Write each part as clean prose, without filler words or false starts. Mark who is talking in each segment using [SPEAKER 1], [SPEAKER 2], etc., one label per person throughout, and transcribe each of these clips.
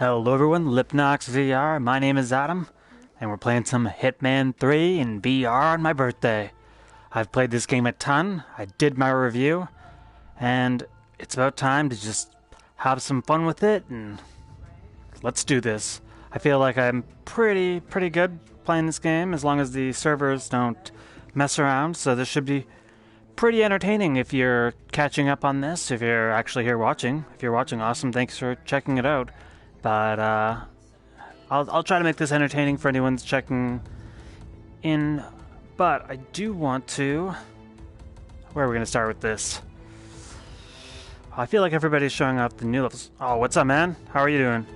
[SPEAKER 1] Hello everyone, Lipnox VR. My name is Adam, and we're playing some Hitman 3 in VR on my birthday. I've played this game a ton, I did my review, and it's about time to just have some fun with it, and let's do this. I feel like I'm pretty good playing this game, as long as the servers don't mess around, so this should be pretty entertaining if you're catching up on this, if you're actually here watching. If you're watching, awesome, thanks for checking it out. But I'll try to make this entertaining for anyone that's checking in. But I do want to... Where are we going to start with this? I feel like everybody's showing off the new levels. Oh, what's up, man? How are you doing?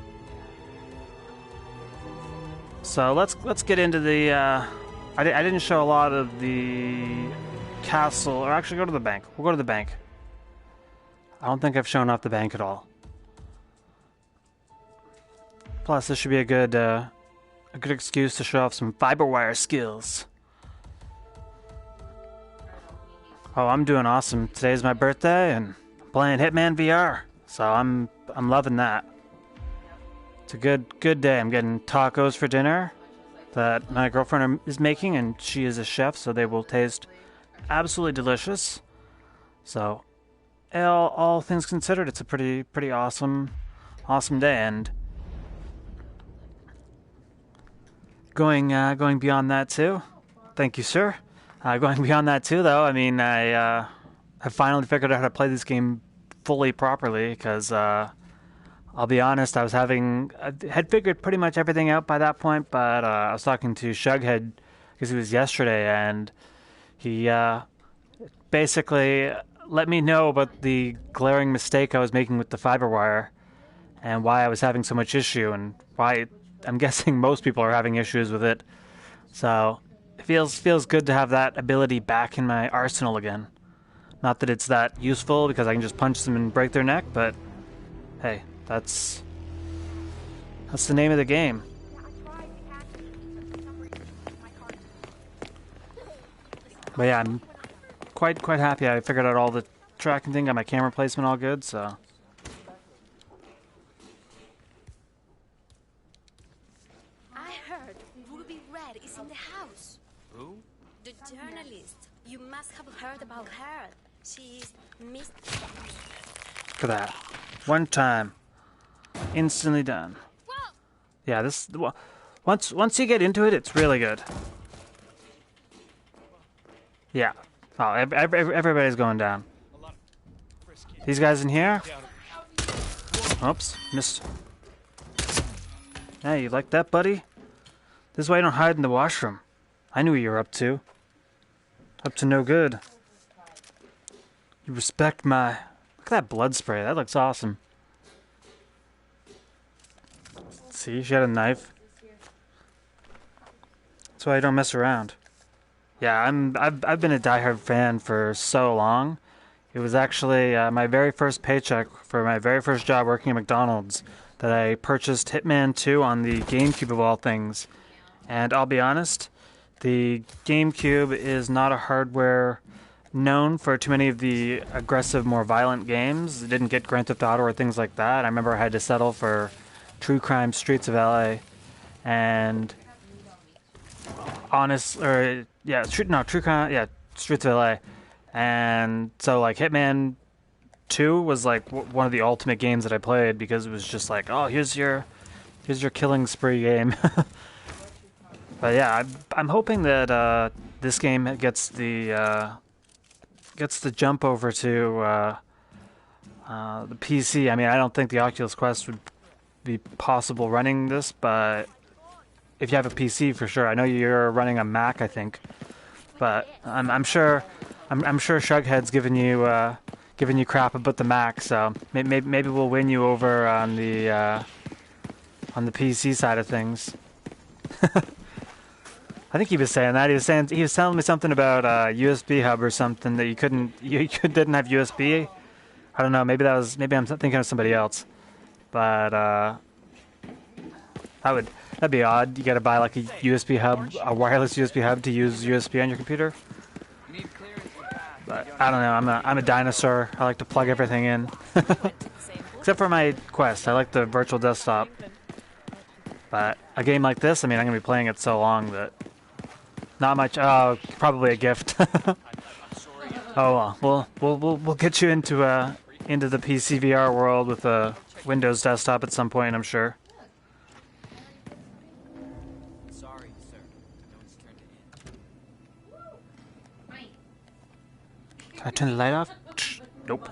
[SPEAKER 1] So let's get into the... I didn't show a lot of the castle, or actually go to the bank. We'll go to the bank. I don't think I've shown off the bank at all. Plus, this should be a good excuse to show off some fiber wire skills. Oh, I'm doing awesome. Today's my birthday, and I'm playing Hitman VR, so I'm loving that. It's a good day. I'm getting tacos for dinner that my girlfriend is making, and she is a chef, so they will taste absolutely delicious. So, all things considered, it's a pretty awesome day, and going beyond that too. Thank you, sir. Going beyond that too, though. I mean, I finally figured out how to play this game fully properly. Because I'll be honest, I had figured pretty much everything out by that point. But I was talking to Shughead because it was yesterday, and he basically let me know about the glaring mistake I was making with the fiber wire, and why I was having so much issue, and why I'm guessing most people are having issues with it. So it feels good to have that ability back in my arsenal again. Not that it's that useful because I can just punch them and break their neck, but hey, that's the name of the game. But yeah, I'm quite happy. I figured out all the tracking thing, got my camera placement all good, so.
[SPEAKER 2] Is in the house.
[SPEAKER 3] Who?
[SPEAKER 2] The journalist. You must have heard about her. She's Miss...
[SPEAKER 1] Look at that. One time. Instantly done.
[SPEAKER 2] Whoa!
[SPEAKER 1] Yeah, this... Once you get into it, it's really good. Yeah. Oh, everybody's going down. These guys in here? Oops. Missed. Hey, you like that, buddy? This is why you don't hide in the washroom. I knew what you were up to. Up to no good. You respect my... Look at that blood spray. That looks awesome. See, she had a knife. That's why you don't mess around. Yeah, I've been a diehard fan for so long. It was actually my very first paycheck for my very first job working at McDonald's that I purchased Hitman 2 on the GameCube of all things. And I'll be honest, the GameCube is not a hardware known for too many of the aggressive, more violent games. It didn't get Grand Theft Auto or things like that. I remember I had to settle for True Crime Streets of LA and True Crime, Streets of LA. And so like Hitman 2 was like one of the ultimate games that I played because it was just like, oh, here's your killing spree game. But yeah, I'm hoping that this game gets the jump over to the PC. I mean, I don't think the Oculus Quest would be possible running this, but if you have a PC, for sure. I know you're running a Mac, I think, but I'm sure Shughead's giving you crap about the Mac, so maybe we'll win you over on the PC side of things. I think he was saying that. He was telling me something about USB hub or something that you didn't have USB. I don't know. Maybe I'm thinking of somebody else. But that'd be odd. You got to buy like a USB hub, a wireless USB hub to use USB on your computer. But I don't know. I'm a dinosaur. I like to plug everything in. Except for my Quest. I like the virtual desktop. But a game like this, I mean, I'm going to be playing it so long that... Not much... Oh, probably a gift. Oh, well. We'll get you into the PC VR world with a Windows desktop at some point, I'm sure.
[SPEAKER 3] Sorry, sir. No one's turned it in.
[SPEAKER 1] Can I turn the light off? Nope.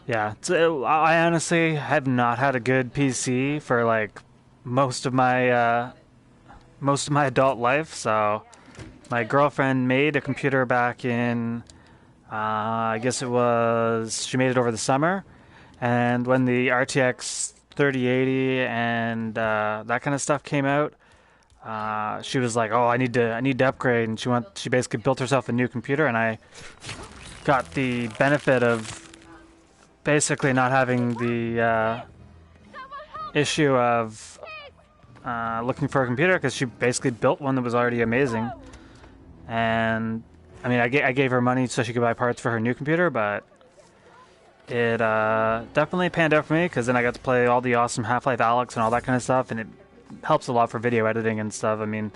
[SPEAKER 1] Yeah, so I honestly have not had a good PC for like most of my adult life. So my girlfriend made a computer back in, I guess it was, she made it over the summer, and when the RTX 3080 and that kind of stuff came out, she was like, "Oh, I need to upgrade," and she basically built herself a new computer, and I got the benefit of basically not having the issue of looking for a computer, because she basically built one that was already amazing. And I mean, I gave her money so she could buy parts for her new computer, but it definitely panned out for me, because then I got to play all the awesome Half-Life Alyx and all that kind of stuff, and it helps a lot for video editing and stuff. I mean,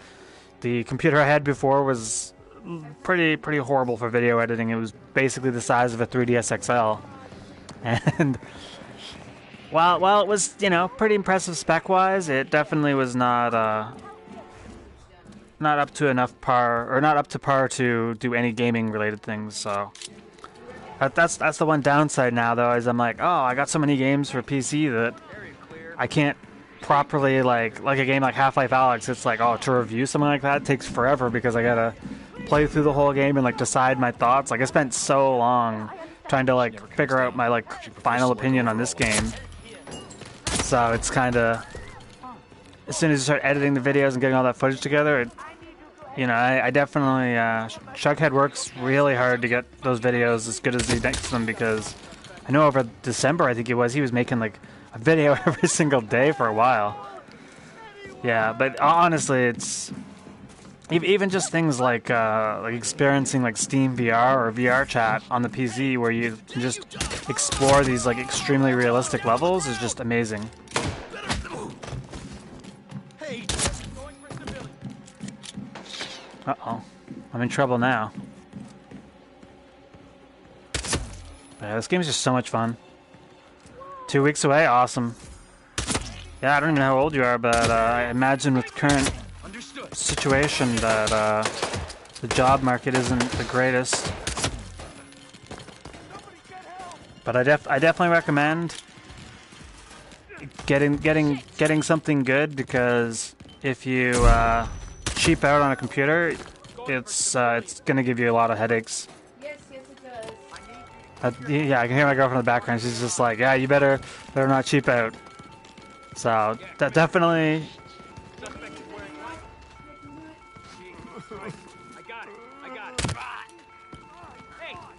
[SPEAKER 1] the computer I had before was pretty horrible for video editing. It was basically the size of a 3DS XL. And while it was, you know, pretty impressive spec-wise, it definitely was not up to enough par, or not up to par to do any gaming-related things. So that's the one downside now, though, is I'm like, oh, I got so many games for PC that I can't properly like a game like Half-Life Alyx. It's like, oh, to review something like that takes forever, because I gotta play through the whole game and like decide my thoughts. Like, I spent so long trying to like figure out my like final opinion on this game. So it's kind of, as soon as you start editing the videos and getting all that footage together, you know, I definitely, Chughead works really hard to get those videos as good as he makes them, because I know over December, I think it was, he was making like a video every single day for a while. Yeah, but honestly, it's even just things like experiencing like Steam VR or VR chat on the PC, where you can just explore these like extremely realistic levels, is just amazing. Uh-oh. I'm in trouble now. Yeah, this game is just so much fun. 2 weeks away? Awesome. Yeah, I don't even know how old you are, but I imagine with current situation that the job market isn't the greatest. But I definitely recommend getting something good, because if you cheap out on a computer, it's gonna give you a lot of headaches.
[SPEAKER 4] Yes, it does.
[SPEAKER 1] Yeah, I can hear my girlfriend in the background. She's just like, yeah, you better not cheap out. So that definitely.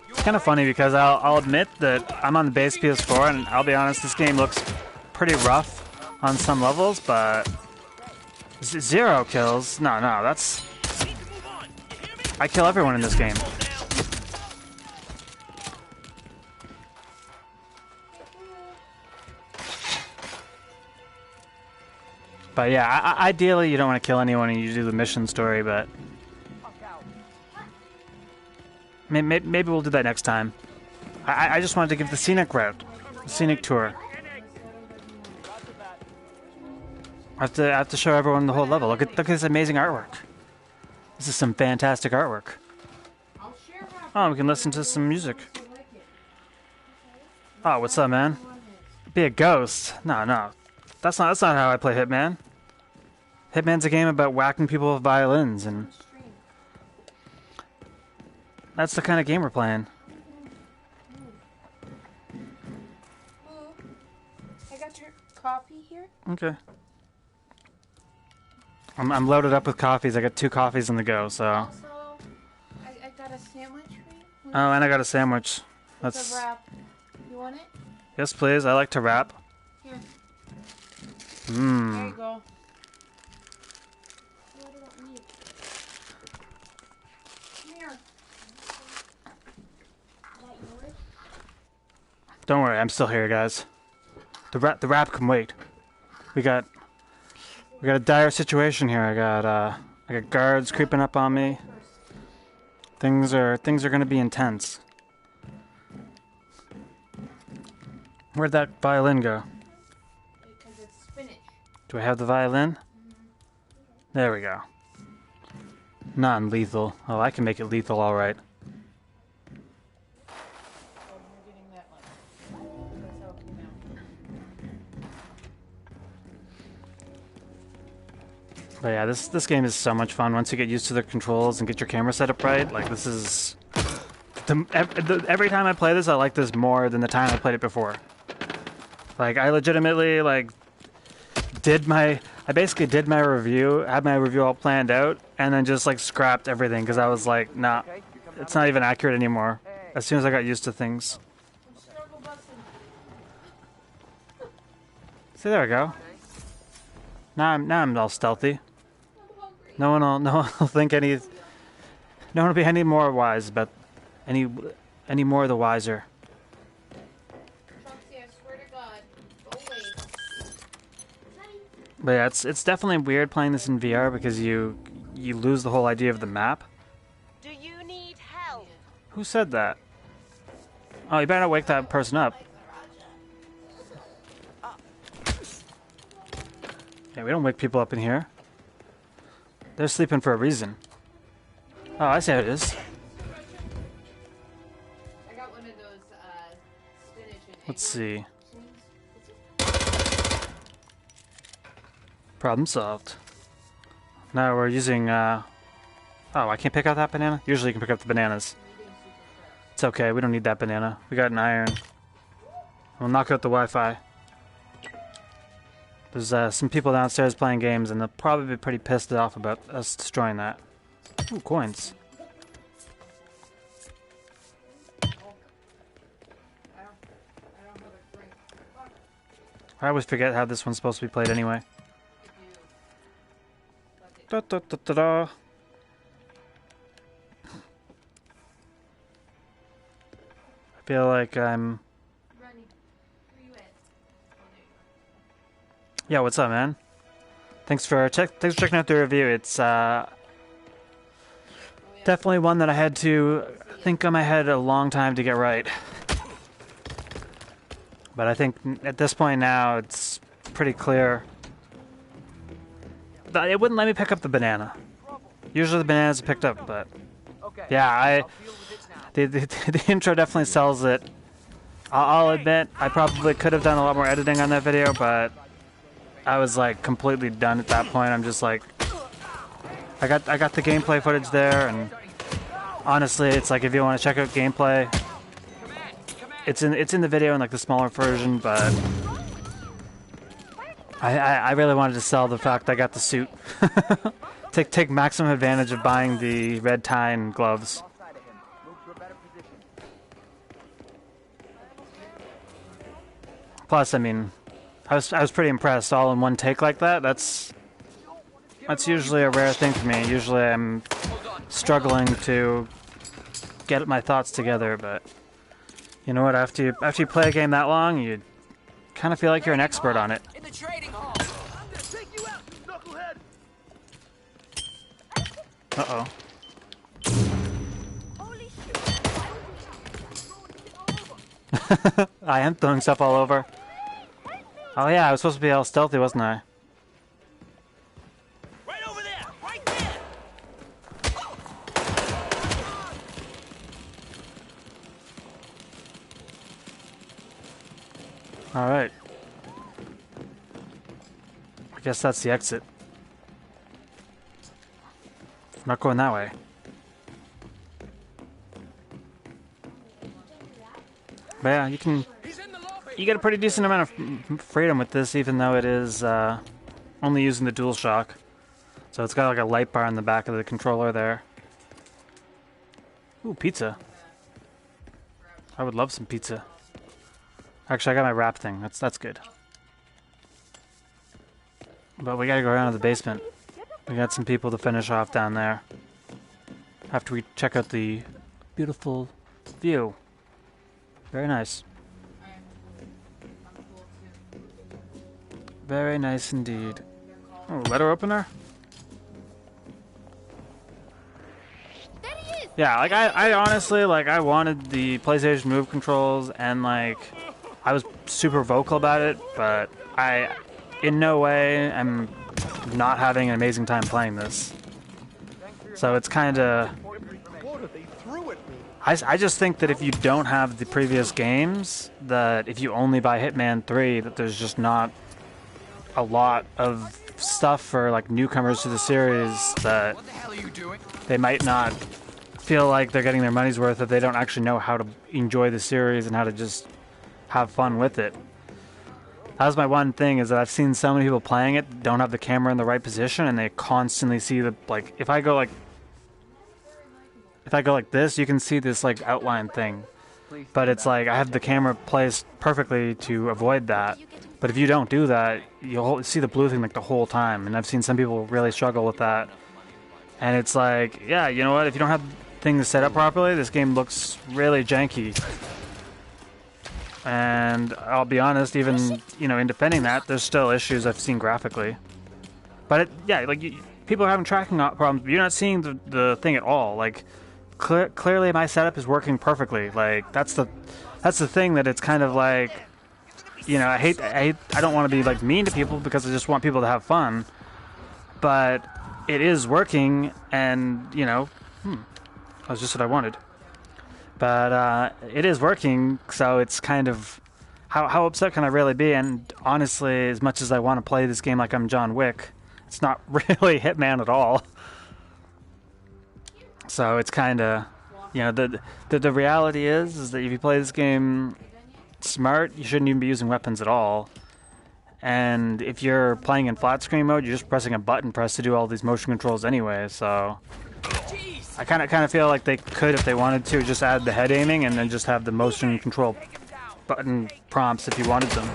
[SPEAKER 1] It's kind of funny, because I'll admit that I'm on the base PS4, and I'll be honest, this game looks pretty rough on some levels, but 0 kills? No, that's... I kill everyone in this game. But yeah, ideally you don't want to kill anyone and you do the mission story, but... Maybe we'll do that next time. I just wanted to give the scenic route. The scenic tour. I have to show everyone the whole level. Look at this amazing artwork. This is some fantastic artwork. Oh, we can listen to some music. Oh, what's up, man? Be a ghost? No. That's not how I play Hitman. Hitman's a game about whacking people with violins, and that's the kind of game we're playing.
[SPEAKER 4] I got your coffee here.
[SPEAKER 1] Okay. I'm loaded up with coffees. I got 2 coffees on the go, so.
[SPEAKER 4] Also, I got a sandwich for you.
[SPEAKER 1] Oh, and I got a sandwich.
[SPEAKER 4] It's
[SPEAKER 1] That's.
[SPEAKER 4] a wrap. You want it?
[SPEAKER 1] Yes, please. I like to wrap.
[SPEAKER 4] Here. There
[SPEAKER 1] Mmm.
[SPEAKER 4] you go. Come here.
[SPEAKER 1] Don't worry, I'm still here, guys. The rap can wait. We got a dire situation here. I got guards creeping up on me. Things are gonna be intense. Where'd that violin go?
[SPEAKER 4] Because it's spinach.
[SPEAKER 1] Do I have the violin? There we go. Non-lethal. Oh, I can make it lethal, all right.
[SPEAKER 4] Oh, you're getting that one. That's how it came out.
[SPEAKER 1] But yeah, this game is so much fun once you get used to the controls and get your camera set up right. Like, this is... every time I play this, I like this more than the time I played it before. Like, I legitimately, like, I basically did my review, had my review all planned out, and then just, like, scrapped everything, because I was like, nah, it's not even accurate anymore, as soon as I got used to things. See, there we go. Now I'm all stealthy. No one will think any... No one will be any more wise, but any more the wiser.
[SPEAKER 4] Chauncey, I swear to God, go away.
[SPEAKER 1] But yeah, it's definitely weird playing this in VR because you lose the whole idea of the map.
[SPEAKER 2] Do you need help?
[SPEAKER 1] Who said that? Oh, you better not wake that person up. Yeah, we don't wake people up in here. They're sleeping for a reason. Oh, I see how it is.
[SPEAKER 4] I got one of those spinach and egg
[SPEAKER 1] Let's see.
[SPEAKER 4] things.
[SPEAKER 1] Problem solved. Now we're using, Oh, I can't pick up that banana? Usually you can pick up the bananas. It's okay, we don't need that banana. We got an iron. We'll knock out the Wi-Fi. There's some people downstairs playing games, and they'll probably be pretty pissed off about us destroying that. Ooh, coins.
[SPEAKER 4] I don't have a drink.
[SPEAKER 1] I always forget how this one's supposed to be played anyway. Da, da, da, da, da. I feel like I'm...
[SPEAKER 4] Ronnie, where you at? Oh, there you
[SPEAKER 1] Yeah, what's up, man? Thanks for checking out the review. It's definitely one that I had to think on my head a long time to get right. But I think at this point now, it's pretty clear. It wouldn't let me pick up the banana. Usually the bananas are picked up, but yeah, the intro definitely sells it. I'll admit, I probably could have done a lot more editing on that video, but I was like completely done at that point. I'm just like, I got the gameplay footage there, and honestly, it's like if you want to check out gameplay, it's in the video in like the smaller version, but I really wanted to sell the fact I got the suit. take maximum advantage of buying the red tie and gloves. Plus, I mean, I was pretty impressed. All in one take like that. That's usually a rare thing for me. Usually, I'm struggling to get my thoughts together. But you know what? After you play a game that long, you kind of feel like you're an expert on it.
[SPEAKER 3] In the trading hall. I'm gonna take you out, knucklehead.
[SPEAKER 1] Uh-oh.
[SPEAKER 2] Holy shit!
[SPEAKER 1] I am throwing stuff all over. Oh yeah, I was supposed to be all stealthy, wasn't I?
[SPEAKER 3] Right over there. Right there.
[SPEAKER 1] Alright. I guess that's the exit. I'm not going that way. But yeah, you get a pretty decent amount of freedom with this, even though it is only using the DualShock. So it's got like a light bar in the back of the controller there. Ooh, pizza. I would love some pizza. Actually, I got my wrap thing. That's good. But we gotta go around to the basement. We got some people to finish off down there. After we check out the beautiful view. Very nice.
[SPEAKER 4] Alright,
[SPEAKER 1] Very nice indeed. Oh, letter opener? Yeah, like I honestly, like, I wanted the PlayStation Move controls, and like I was super vocal about it, but I in no way am not having an amazing time playing this. So it's kind of... I just think that if you don't have the previous games, that if you only buy Hitman 3, that there's just not a lot of stuff for like newcomers to the series, that they might not feel like they're getting their money's worth if they don't actually know how to enjoy the series and how to just have fun with it. That was my one thing, is that I've seen so many people playing it don't have the camera in the right position, and they constantly see the, like, if I go like this, you can see this like outline thing, but it's like I have the camera placed perfectly to avoid that. But if you don't do that, you'll see the blue thing like the whole time, and I've seen some people really struggle with that. And it's like, yeah, you know what, if you don't have things set up properly, this game looks really janky. And I'll be honest, even, you know, in defending that, there's still issues I've seen graphically. But yeah, like, people are having tracking problems, but you're not seeing the thing at all. Like, clearly my setup is working perfectly. Like, that's the thing, that it's kind of like, you know, I don't want to be like mean to people, because I just want people to have fun. But it is working, and, you know, that was just what I wanted. But it is working, so it's kind of, how upset can I really be? And honestly, as much as I want to play this game like I'm John Wick, it's not really Hitman at all. So it's kind of, you know, the reality is that if you play this game smart, you shouldn't even be using weapons at all. And if you're playing in flat screen mode, you're just pressing a button press to do all these motion controls anyway, so I kind of feel like they could, if they wanted to, just add the head aiming and then just have the motion control button prompts if you wanted them.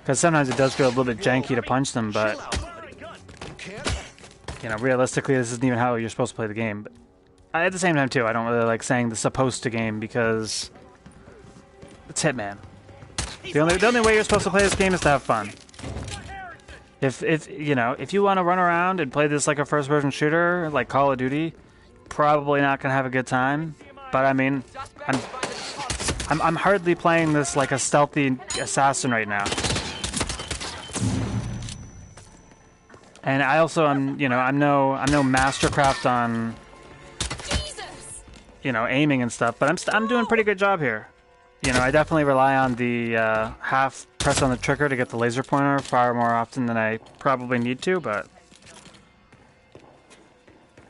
[SPEAKER 1] Because sometimes it does feel a little bit janky to punch them, but, you know, realistically, this isn't even how you're supposed to play the game. But at the same time, too, I don't really like saying the supposed to game, because it's Hitman. The only way you're supposed to play this game is to have fun. If you know, if you want to run around and play this like a first-person shooter, like Call of Duty, probably not gonna have a good time. But I mean, I'm hardly playing this like a stealthy assassin right now. And I also I'm no mastercraft on, you know, aiming and stuff, but I'm doing a pretty good job here. You know, I definitely rely on the half press on the trigger to get the laser pointer far more often than I probably need to, but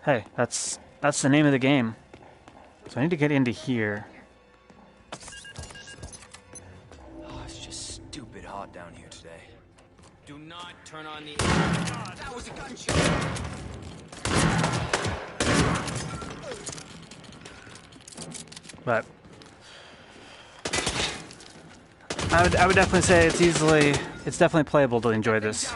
[SPEAKER 1] hey, that's the name of the game. So I need to get into here.
[SPEAKER 5] Oh, it's just stupid hot down here today. Do not turn on the... That was a gunshot!
[SPEAKER 1] But I would definitely say it's definitely playable to enjoy this.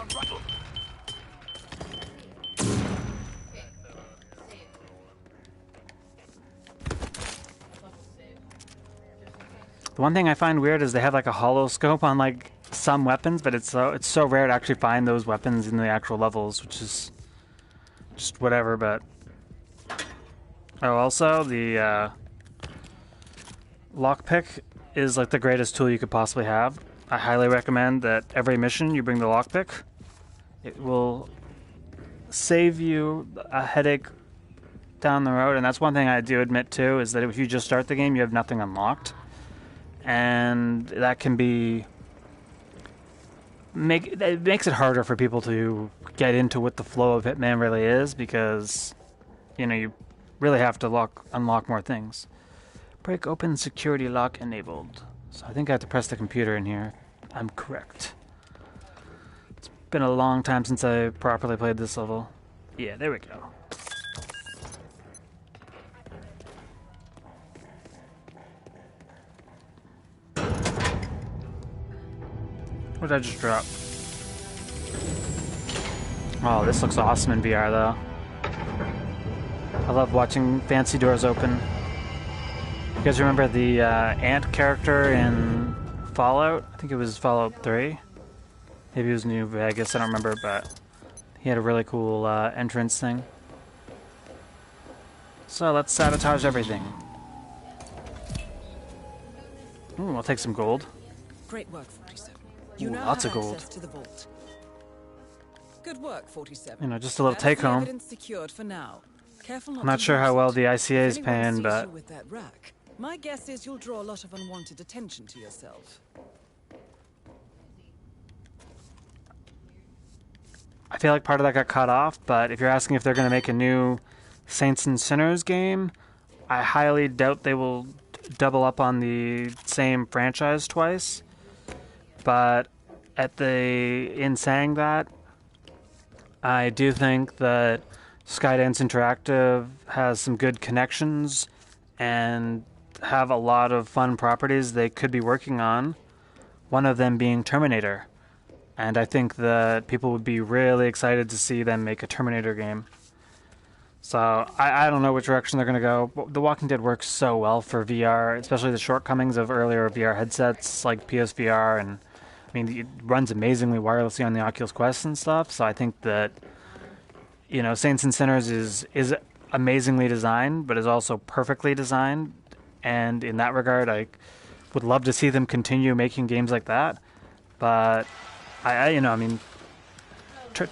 [SPEAKER 1] The one thing I find weird is they have like a hollow scope on like some weapons, but it's so rare to actually find those weapons in the actual levels, which is just whatever. But oh, also the lockpick is like the greatest tool you could possibly have. I highly recommend that every mission you bring the lockpick. It will save you a headache down the road, and that's one thing I do admit too, is that if you just start the game, you have nothing unlocked, and that can be it makes it harder for people to get into what the flow of Hitman really is, because, you know, you really have to unlock more things. Break open, security lock enabled. So I think I have to press the computer in here. I'm correct. It's been a long time since I properly played this level. Yeah, there we go. What did I just drop? Oh, this looks awesome in VR though. I love watching fancy doors open. You guys remember the ant character in Fallout? I think it was Fallout 3. Maybe it was New Vegas, I don't remember, but he had a really cool entrance thing. So let's sabotage everything. Ooh, I'll take some gold.
[SPEAKER 6] Great work, 47.
[SPEAKER 1] Ooh,
[SPEAKER 6] now
[SPEAKER 1] lots
[SPEAKER 6] have
[SPEAKER 1] of gold.
[SPEAKER 6] access to the vault. Good work, 47.
[SPEAKER 1] You know, just a little
[SPEAKER 6] That's
[SPEAKER 1] take
[SPEAKER 6] the
[SPEAKER 1] home.
[SPEAKER 6] evidence secured for now. Careful
[SPEAKER 1] I'm not sure how well the ICA is paying, but
[SPEAKER 6] with that rack, my guess is you'll draw a lot of unwanted attention to yourself.
[SPEAKER 1] I feel like part of that got cut off. But if you're asking if they're going to make a new Saints and Sinners game, I highly doubt they will double up on the same franchise twice. But in saying that, I do think that Skydance Interactive has some good connections and have a lot of fun properties they could be working on, one of them being Terminator. And I think that people would be really excited to see them make a Terminator game. So I don't know which direction they're going to go. The Walking Dead works so well for VR, especially the shortcomings of earlier VR headsets like PSVR. And I mean, it runs amazingly wirelessly on the Oculus Quest and stuff. So I think that, you know, Saints and Sinners is amazingly designed, but is also perfectly designed. And in that regard, I would love to see them continue making games like that. But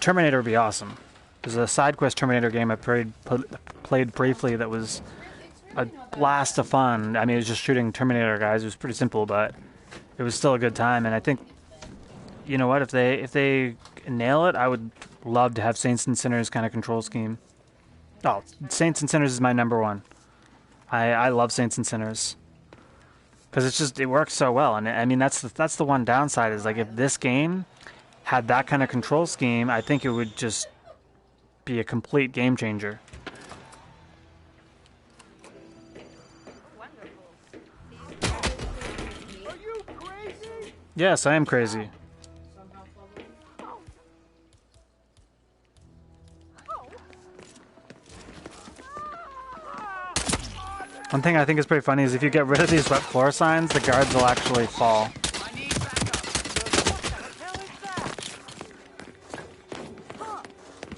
[SPEAKER 1] Terminator would be awesome. There's a side quest Terminator game I played briefly that was a blast of fun. I mean, it was just shooting Terminator guys. It was pretty simple, but it was still a good time. And I think, you know what, if they nail it, I would love to have Saints and Sinners kind of control scheme. Oh, Saints and Sinners is my number one. I love Saints and Sinners because it works so well. And I mean, that's the one downside is like if this game had that kind of control scheme, I think it would just be a complete game changer.
[SPEAKER 3] Are you crazy?
[SPEAKER 1] Yes, I am crazy. One thing I think is pretty funny is if you get rid of these wet floor signs, the guards will actually fall.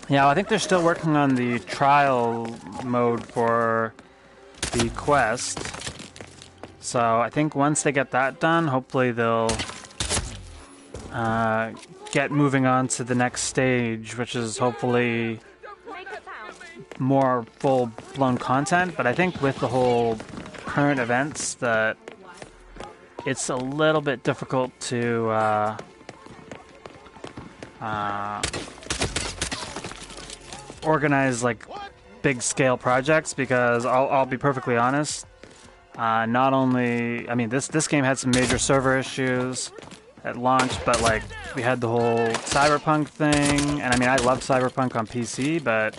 [SPEAKER 1] Yeah, I think they're still working on the trial mode for the quest. So I think once they get that done, hopefully they'll get moving on to the next stage, which is hopefully more full-blown content. But I think with the whole current events that it's a little bit difficult to organize like big scale projects, because I'll be perfectly honest, not only, I mean, this game had some major server issues at launch, but like we had the whole Cyberpunk thing, and I mean, I love Cyberpunk on PC, but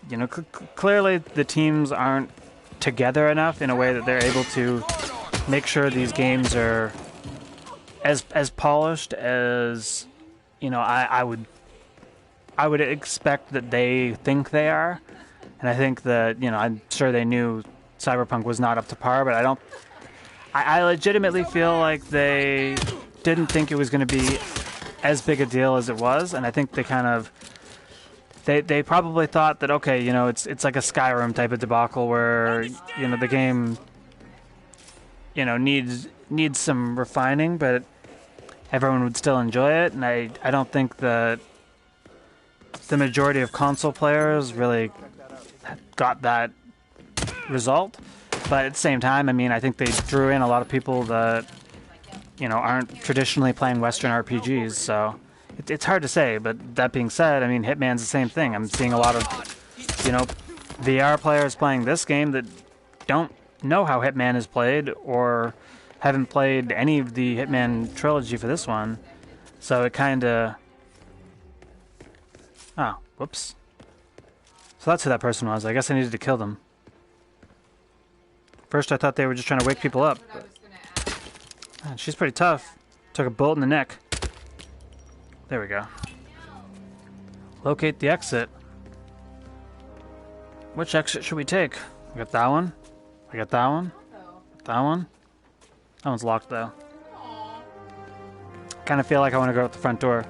[SPEAKER 1] you know, clearly the teams aren't together enough in a way that they're able to make sure these games are as polished as, you know, I would expect that they think they are. And I think that, you know, I'm sure they knew Cyberpunk was not up to par, but I legitimately feel like they didn't think it was going to be as big a deal as it was. And I think they kind of, they probably thought that, okay, you know, it's like a Skyrim type of debacle where, you know, the game, you know, needs some refining, but everyone would still enjoy it. And I don't think that the majority of console players really got that result. But at the same time, I mean, I think they drew in a lot of people that, you know, aren't traditionally playing Western RPGs, so it's hard to say. But that being said, I mean, Hitman's the same thing. I'm seeing a lot of, you know, VR players playing this game that don't know how Hitman is played or haven't played any of the Hitman trilogy for this one. So it kind of... Oh, whoops. So that's who that person was. I guess I needed to kill them. First I thought they were just trying to wake people up. Man, she's pretty tough. Took a bullet in the neck. There we go. Locate the exit. Which exit should we take? I got that one. I got that one. That one. That one's locked though. Kind of feel like I want to go out the front door.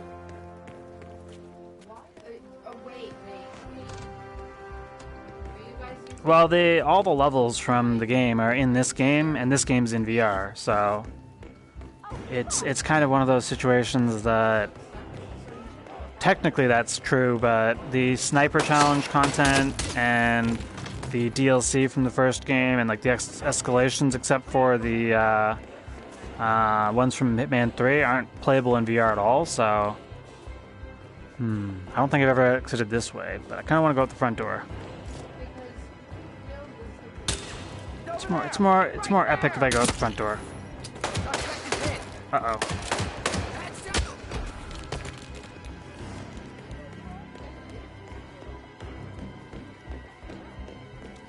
[SPEAKER 1] Well, all the levels from the game are in this game, and this game's in VR, so it's kind of one of those situations that technically that's true, but the sniper challenge content and the DLC from the first game and like the escalations, except for the ones from Hitman 3, aren't playable in VR at all. So, I don't think I've ever exited this way, but I kind of want to go out the front door. It's more epic if I go out the front door. Uh oh.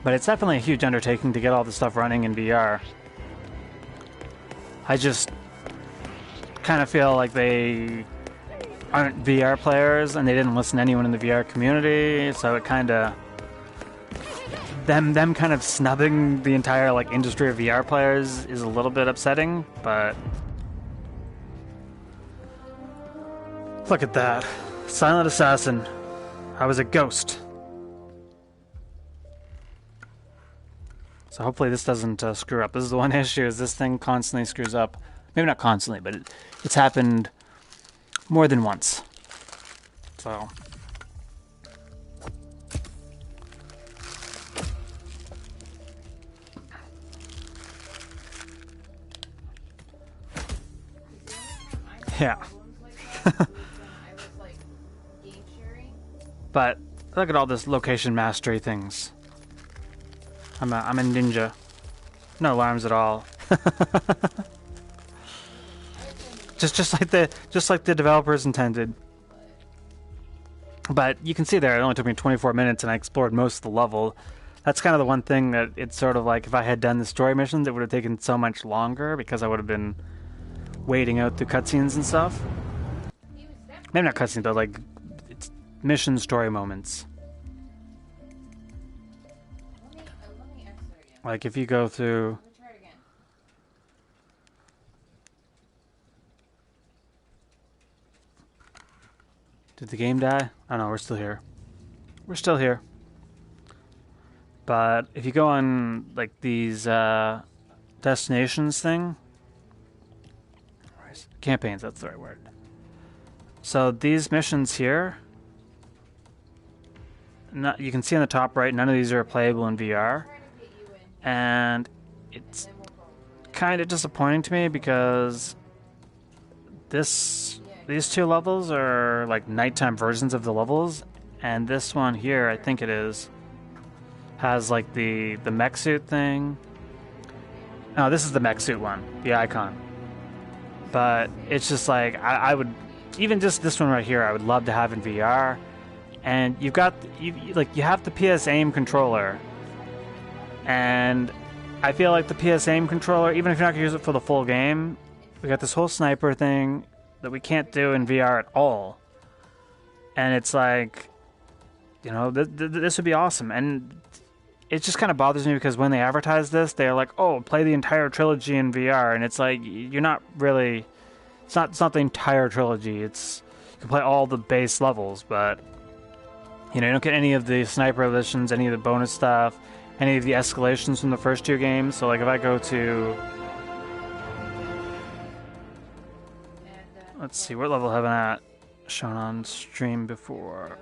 [SPEAKER 1] But it's definitely a huge undertaking to get all this stuff running in VR. I just kind of feel like they aren't VR players and they didn't listen to anyone in the VR community, so it kind of them kind of snubbing the entire like industry of VR players is a little bit upsetting, but look at that. Silent assassin. I was a ghost. So hopefully this doesn't screw up. This is the one issue, is this thing constantly screws up. Maybe not constantly, but it's happened more than once. So. Yeah. But look at all this location mastery things. I'm a ninja. No alarms at all. just like the developers intended. But you can see there, it only took me 24 minutes and I explored most of the level. That's kind of the one thing that it's sort of like if I had done the story missions, it would have taken so much longer because I would have been waiting out through cutscenes and stuff. Maybe not cutscenes, but like it's mission story moments. Like if you go through. Did the game die? Oh no, we're still here. We're still here. But if you go on like these destinations thing, campaigns, that's the right word. So these missions here, you can see on the top right, none of these are playable in VR. And it's kind of disappointing to me because these two levels are like nighttime versions of the levels, and this one here, I think it is, has like the mech suit thing. No, this is the mech suit one, the icon. But it's just like I would, even just this one right here, I would love to have in VR. And you have the PS Aim controller. And I feel like the PS Aim controller, even if you're not going to use it for the full game, we got this whole sniper thing that we can't do in VR at all. And it's like, you know, this would be awesome. And it just kind of bothers me because when they advertise this, they're like, oh, play the entire trilogy in VR. And it's like, you're not really, it's not the entire trilogy. It's, you can play all the base levels, but, you know, you don't get any of the sniper editions, any of the bonus stuff, any of the escalations from the first two games. So like if I go to, let's see, what level have I at shown on stream before?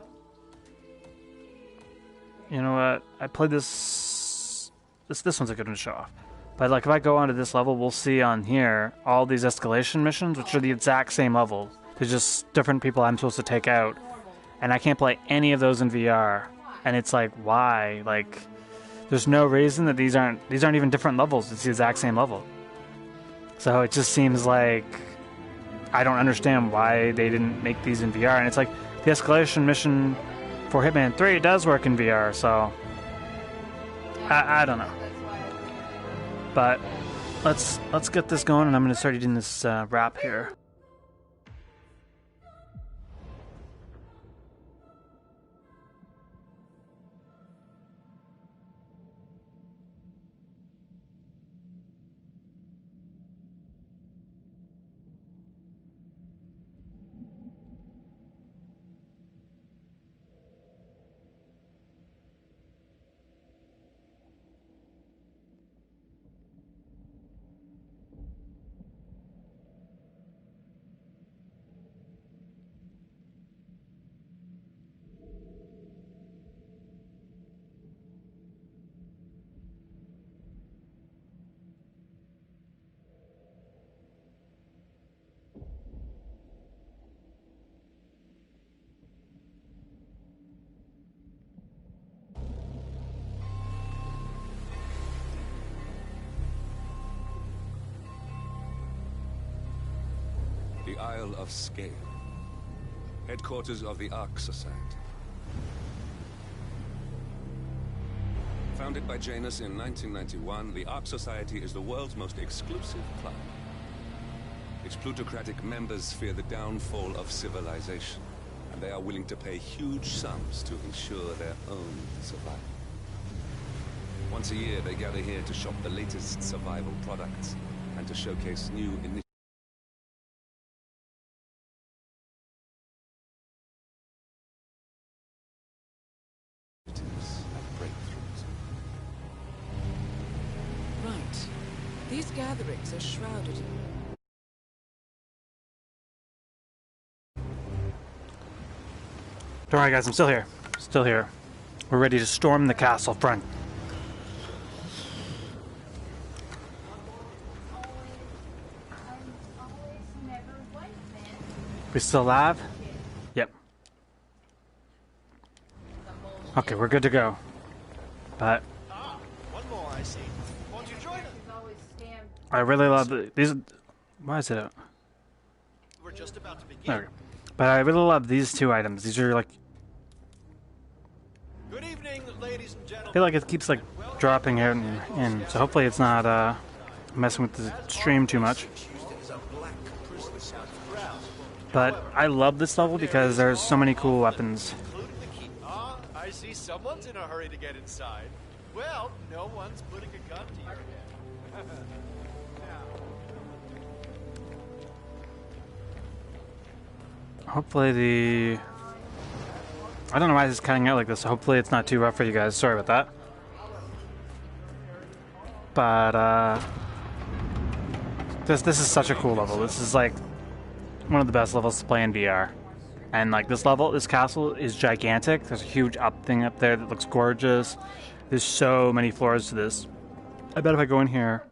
[SPEAKER 1] You know what? I played this one's a good one to show off. But like if I go onto this level, we'll see on here all these escalation missions, which are the exact same level. They're just different people I'm supposed to take out. And I can't play any of those in VR. And it's like, why? Like, there's no reason that these aren't even different levels. It's the exact same level. So it just seems like I don't understand why they didn't make these in VR. And it's like the escalation mission for Hitman 3 does work in VR, so I don't know. But let's get this going, and I'm going to start eating this wrap here.
[SPEAKER 7] The Isle of Scale, headquarters of the Ark Society. Founded by Janus in 1991, the Ark Society is the world's most exclusive club. Its plutocratic members fear the downfall of civilization, and they are willing to pay huge sums to ensure their own survival. Once a year, they gather here to shop the latest survival products and to showcase new initiatives.
[SPEAKER 6] Right. These gatherings are shrouded in...
[SPEAKER 1] Don't worry, guys. I'm still here. Still here. We're ready to storm the castle front. We still alive? Yep. Okay, we're good to go. But
[SPEAKER 3] One more, I see. Won't you join us?
[SPEAKER 1] I really love these. Why is it out?
[SPEAKER 3] We're just about to begin.
[SPEAKER 1] There we go. But I really love these two items. These are like,
[SPEAKER 3] Good evening, ladies and
[SPEAKER 1] I
[SPEAKER 3] gentlemen.
[SPEAKER 1] feel like it keeps like dropping out and in. So hopefully it's not messing with the stream too much. But I love this level because there's so many cool weapons.
[SPEAKER 3] Including the key. Ah, I see someone's in a hurry to get inside. Well, no one's putting a gun to your head.
[SPEAKER 1] Hopefully the... I don't know why this is cutting out like this. Hopefully it's not too rough for you guys. Sorry about that. But this is such a cool level. This is like one of the best levels to play in VR. And like this level, this castle is gigantic. There's a huge thing up there that looks gorgeous. There's so many floors to this. I bet if I go in here...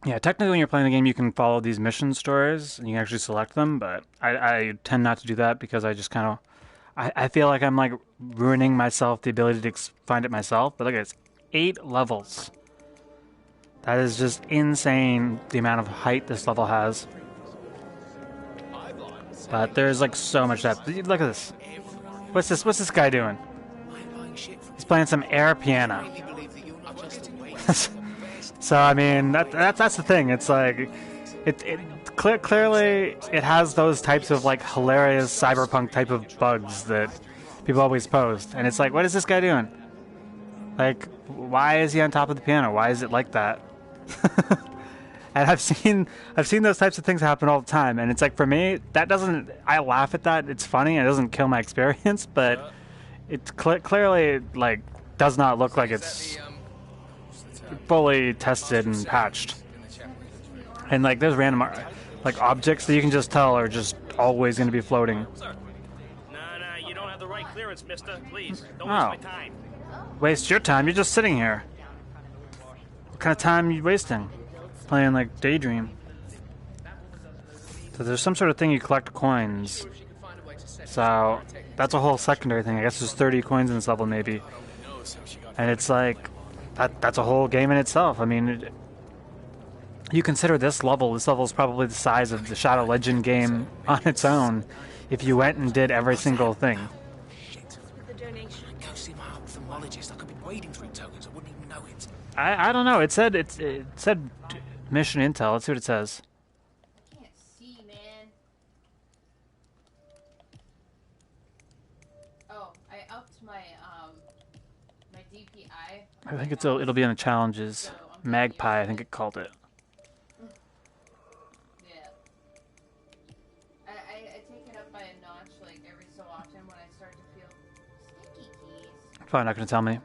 [SPEAKER 1] Yeah, technically when you're playing the game you can follow these mission stories and you can actually select them, but I tend not to do that because I just kind of... I feel like I'm like ruining myself the ability to find it myself. But look at this, 8 levels. That is just insane, the amount of height this level has. But there's like so much depth. Look at this. What's this guy doing? He's playing some air piano. So I mean that's the thing. It's like clearly it has those types of like hilarious cyberpunk type of bugs that people always post, and it's like, what is this guy doing? Like, why is he on top of the piano? Why is it like that? And I've seen those types of things happen all the time, and it's like, for me, that doesn't... I laugh at that. It's funny. It doesn't kill my experience, but it clearly like does not look like it's fully tested and patched. And like there's random like objects that you can just tell are just always going to be floating.
[SPEAKER 8] Nah, you don't have the right clearance, mister. Please, don't waste my time.
[SPEAKER 1] Waste your time? You're just sitting here. What kind of time are you wasting? Playing like Daydream. So there's some sort of thing you collect coins. So that's a whole secondary thing. I guess there's 30 coins in this level maybe. And it's like, that's a whole game in itself. I mean, you consider this level is probably the size of the Shadow Legend game on its own if you went and did every single thing. I don't know. It said mission intel. Let's see what it says.
[SPEAKER 4] I can't see, man. Oh, I upped my my DPI.
[SPEAKER 1] I think it'll be in the challenges. Magpie, I think it called it.
[SPEAKER 4] Yeah. I take it up by a notch like every so often when I start to feel sticky keys.
[SPEAKER 1] Probably not going to tell me.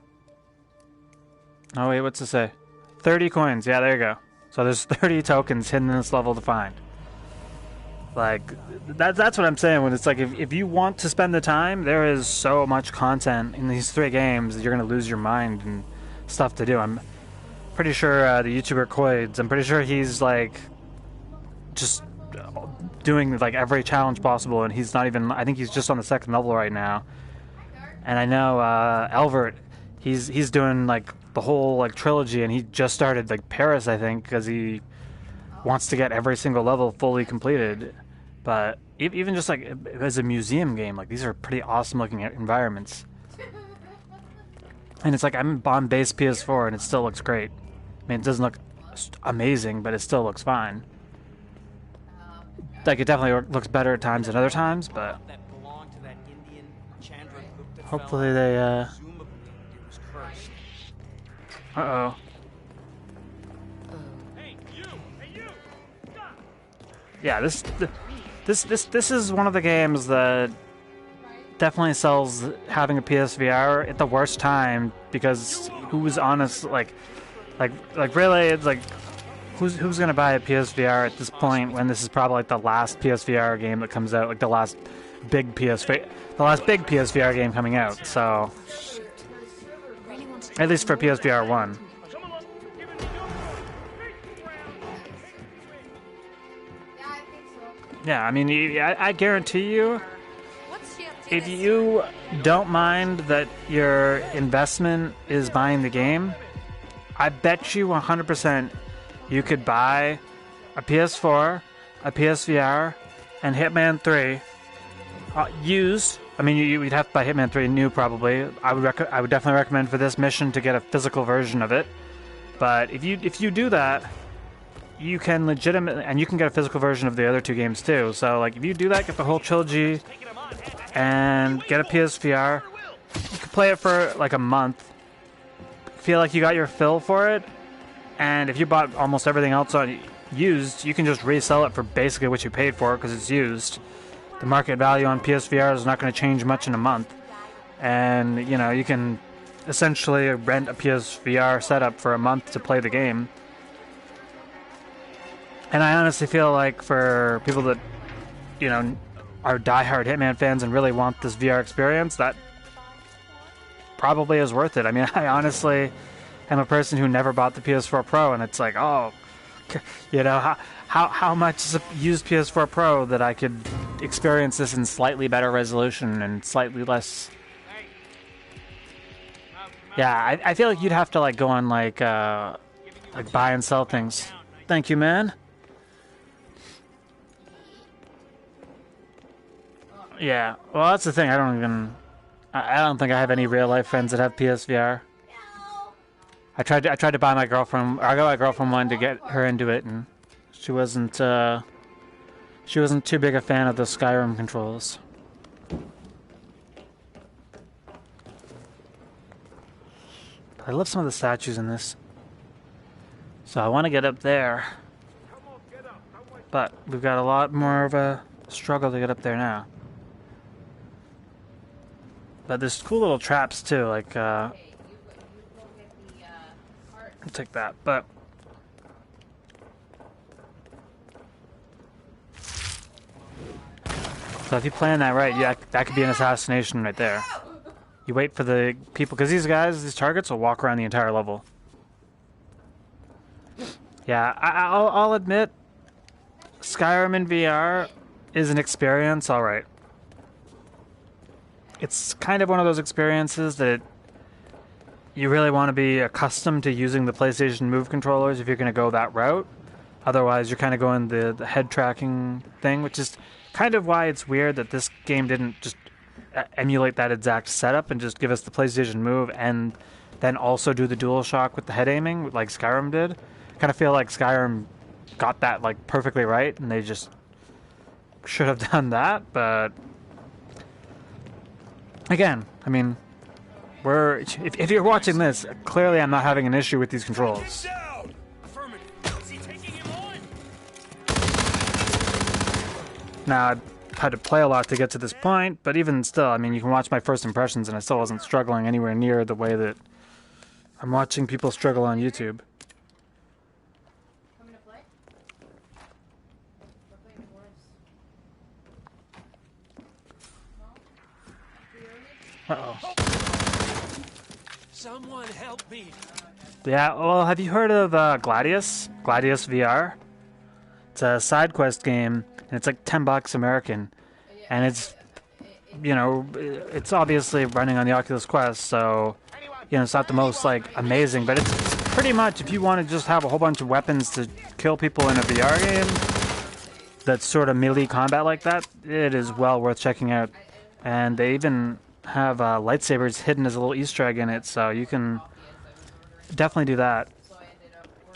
[SPEAKER 1] Oh wait, what's it say? 30 coins. Yeah, there you go. So there's 30 tokens hidden in this level to find. Like, that's what I'm saying when it's like, if you want to spend the time, there is so much content in these 3 games that you're going to lose your mind and stuff to do. I'm pretty sure the YouTuber Coids, I'm pretty sure he's like just doing like every challenge possible, and he's not even... I think he's just on the 2nd level right now. And I know Elvert, he's doing like the whole like trilogy, and he just started like Paris, I think, because he wants to get every single level fully completed. But even just like as a museum game, like these are pretty awesome looking environments. And it's like I'm on base PS4 and it still looks great. I mean, it doesn't look amazing, but it still looks fine. Like, it definitely looks better at times than other times, but hopefully they, Uh-oh. Yeah, this is one of the games that definitely sells having a PSVR at the worst time, because who's honest, like really, it's like, who's gonna buy a PSVR at this point when this is probably like the last PSVR game that comes out, like the last big PSVR game coming out. So at least for PSVR 1. Yeah, I mean, I guarantee you, if you don't mind that your investment is buying the game, I bet you 100% you could buy a PS4, a PSVR, and Hitman 3 used. I mean, you'd have to buy Hitman 3 new probably. I would definitely recommend for this mission to get a physical version of it. But if you do that, you can legitimately, and you can get a physical version of the other two games too. So like if you do that, get the whole trilogy and get a PSVR, you can play it for like a month. Feel like you got your fill for it, and if you bought almost everything else on used, you can just resell it for basically what you paid for it because it's used. The market value on PSVR is not going to change much in a month, and you know, you can essentially rent a PSVR setup for a month to play the game. And I honestly feel like for people that, you know, are diehard Hitman fans and really want this VR experience, that probably is worth it. I mean, I honestly am a person who never bought the PS4 Pro, and it's like, oh, you know, how much is a used PS4 Pro that I could experience this in slightly better resolution and slightly less. Yeah, I feel like you'd have to like go on like buy and sell things. Thank you, man. Yeah, well, that's the thing. I don't think I have any real life friends that have PSVR. I tried to buy my girlfriend. I got my girlfriend one to get her into it, and she wasn't too big a fan of the Skyrim controls. I love some of the statues in this, so I want to get up there. But we've got a lot more of a struggle to get up there now. But there's cool little traps too, like I'll take that. But so if you plan that right, yeah, that could be an assassination right there. You wait for the people, because these targets will walk around the entire level. Yeah, I'll admit, Skyrim in VR is an experience, all right. It's kind of one of those experiences that you really want to be accustomed to using the PlayStation Move controllers if you're going to go that route. Otherwise, you're kind of going the head tracking thing, which is kind of why it's weird that this game didn't just emulate that exact setup and just give us the PlayStation Move and then also do the DualShock with the head aiming like Skyrim did. I kind of feel like Skyrim got that like perfectly right, and they just should have done that, but again, I mean, if you're watching this, clearly I'm not having an issue with these controls. Now, I've had to play a lot to get to this point, but even still, I mean, you can watch my first impressions and I still wasn't struggling anywhere near the way that I'm watching people struggle on YouTube. Uh-oh.
[SPEAKER 5] Someone help me.
[SPEAKER 1] Yeah, well, have you heard of Gladius? Gladius VR? It's a side quest game, and it's like $10 American. And it's, you know, it's obviously running on the Oculus Quest, so you know, it's not the most like amazing, but it's pretty much if you want to just have a whole bunch of weapons to kill people in a VR game that's sort of melee combat like that, it is well worth checking out. And they even have lightsabers hidden as a little Easter egg in it, so you can definitely do that.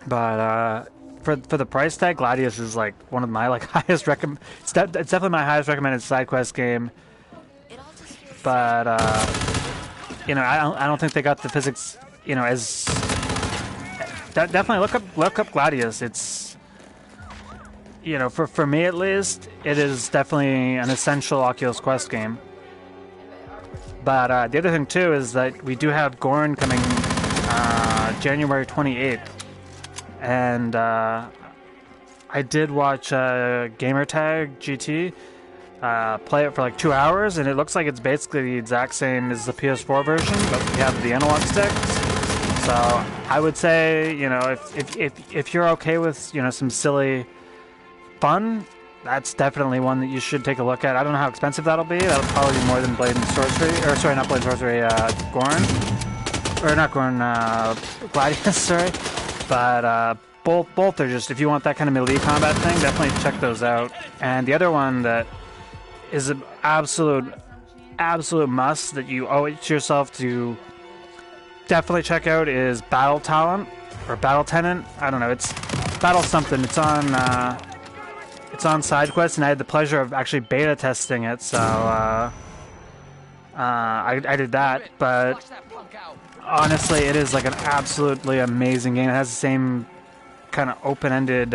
[SPEAKER 1] But for the price tag, Gladius is like one of my like highest it's definitely my highest recommended side quest game. But you know, I don't think they got the physics, you know, as definitely look up Gladius. It's, you know, for me at least, it is definitely an essential Oculus Quest game. But the other thing too is that we do have Gorn coming January 28th, and I did watch Gamertag GT play it for like 2 hours, and it looks like it's basically the exact same as the PS4 version, but we have the analog sticks. So I would say, you know, if you're okay with, you know, some silly fun, that's definitely one that you should take a look at. I don't know how expensive that'll be. That'll probably be more than Blade and Sorcery, or sorry, not Blade and Sorcery, Gorn, or not Gorn, Gladius, sorry. But both are just, if you want that kind of melee combat thing, definitely check those out. And the other one that is an absolute must that you owe it to yourself to definitely check out is Battle Talent or Battle Tenant. I don't know. It's Battle something. It's on SideQuest, and I had the pleasure of actually beta testing it. So I did that. But honestly, it is like an absolutely amazing game. It has the same kind of open-ended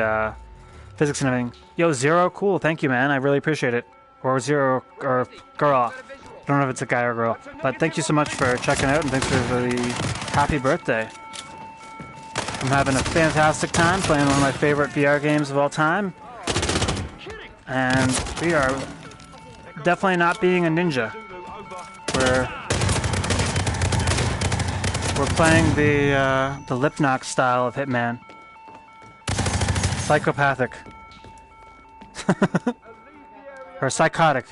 [SPEAKER 1] physics and everything. Yo, Zero, cool. Thank you, man. I really appreciate it. Or Zero, or Girl. I don't know if it's a guy or girl. But thank you so much for checking out, and thanks for the happy birthday. I'm having a fantastic time playing one of my favorite VR games of all time. And we are definitely not being a ninja. We're playing the Lipnox style of Hitman. Psychopathic. Or psychotic.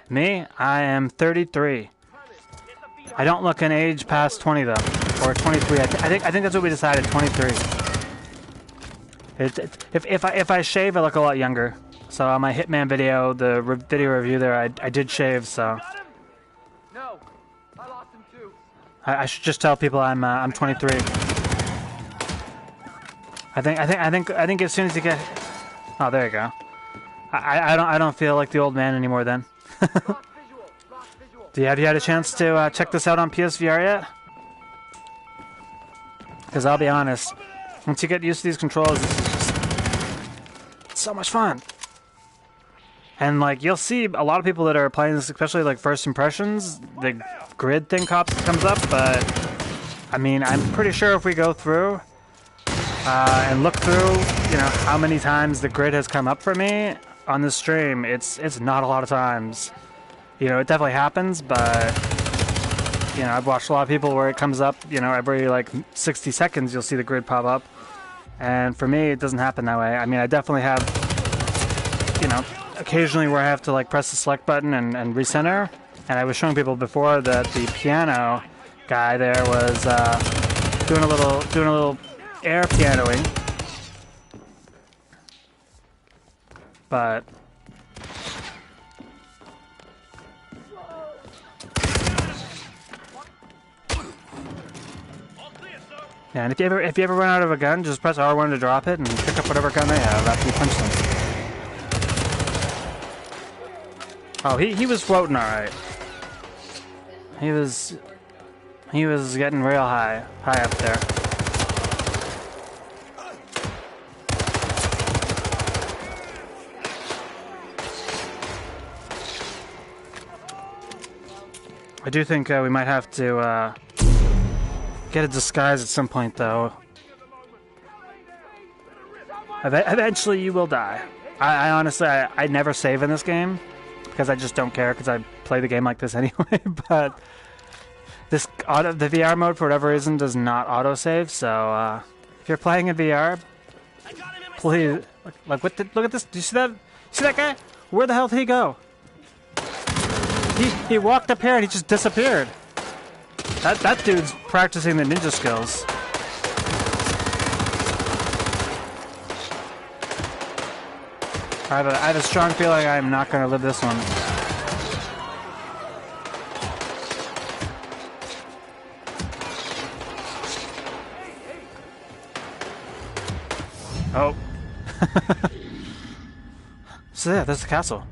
[SPEAKER 1] Me? I am 33. I don't look an age past 20 though, or 23. I think that's what we decided. 23. If I shave, I look a lot younger. So on my Hitman video, the video review there, I did shave. So
[SPEAKER 9] no, I lost him too.
[SPEAKER 1] I should just tell people I'm 23. I think as soon as you get, oh, there you go. I don't feel like the old man anymore then. Have you had a chance to check this out on PSVR yet? Because I'll be honest, once you get used to these controls, this is just it's so much fun. And like you'll see a lot of people that are playing this, especially like first impressions, the grid thing comes up. But I mean, I'm pretty sure if we go through and look through, you know, how many times the grid has come up for me on this stream, it's not a lot of times. You know, it definitely happens, but you know, I've watched a lot of people where it comes up, you know, every like 60 seconds you'll see the grid pop up. And for me, it doesn't happen that way. I mean, I definitely have, you know, occasionally where I have to like press the select button and recenter. And I was showing people before that the piano guy there was doing a little air pianoing. But yeah, and if you ever run out of a gun, just press R1 to drop it and pick up whatever gun they have after you punch them. Oh, he was floating all right. He was getting real high up there. I do think we might have to get a disguise at some point, though. Eventually, you will die. I honestly, I never save in this game because I just don't care because I play the game like this anyway. But the VR mode, for whatever reason, does not autosave. So if you're playing in VR, please look at this. Do you see that? See that guy? Where the hell did he go? He walked up here and he just disappeared. That dude's practicing the ninja skills. I have a strong feeling I'm not going to live this one. Oh. So yeah, there's the castle.